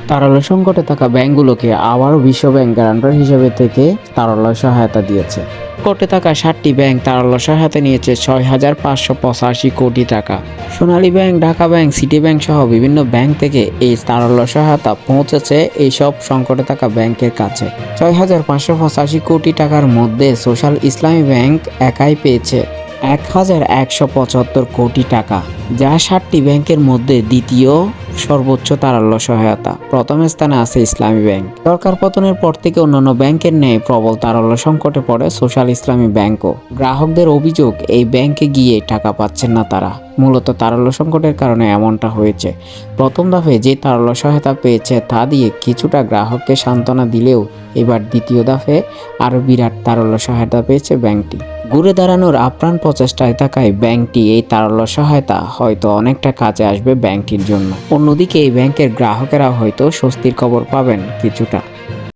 তারল্য সংকটে থাকা ব্যাংকগুলোকে আবারও বিশ্বব্যাংক গ্যারান্টর হিসেবে থেকে তারল্য সহায়তা দিয়েছে। সংকটে থাকা 7টি ব্যাংক তারল্য সহায়তা নিয়েছে 6,585 কোটি টাকা। Sonali Bank, Dhaka Bank, City Bank সহ বিভিন্ন ব্যাংক থেকে এই তারল্য সহায়তা পৌঁছেছে এইসব সংকটে থাকা ব্যাংকের কাছে। 6,585 কোটি টাকার মধ্যে সোশ্যাল ইসলামী ব্যাংক একাই পেয়েছে 1,175 কোটি টাকা, যা 7টি ব্যাংকের মধ্যে দ্বিতীয় সর্বোচ্চ তারল্য সহায়তা। প্রথম স্থানে আছে ইসলামী ব্যাংক। সরকার পতনের পর থেকে অন্যান্য ব্যাংকের ন্যায় প্রবল তারল্য সংকটে পড়ে সোশ্যাল ইসলামী ব্যাংকও। গ্রাহকদের অভিযোগ, এই ব্যাংকে গিয়ে টাকা পাচ্ছেন না তারা। মূলত তারল্য সংকটের কারণে এমনটা হয়েছে। প্রথম দফে যে তারল্য সহায়তা পেয়েছে তা দিয়ে কিছুটা গ্রাহককে সান্ত্বনা দিলেও এবার দ্বিতীয় দফে আরও বিরাট তারল্য সহায়তা পেয়েছে ব্যাংকটি। ঘুরে দাঁড়ানোর আপ্রাণ প্রচেষ্টায় থাকায় ব্যাংকটি এই তারল্য সহায়তা হয়তো অনেকটা কাজে আসবে ব্যাংকটির জন্য। অন্যদিকে এই ব্যাংকের গ্রাহকেরা হয়তো স্বস্তির খবর পাবেন কিছুটা।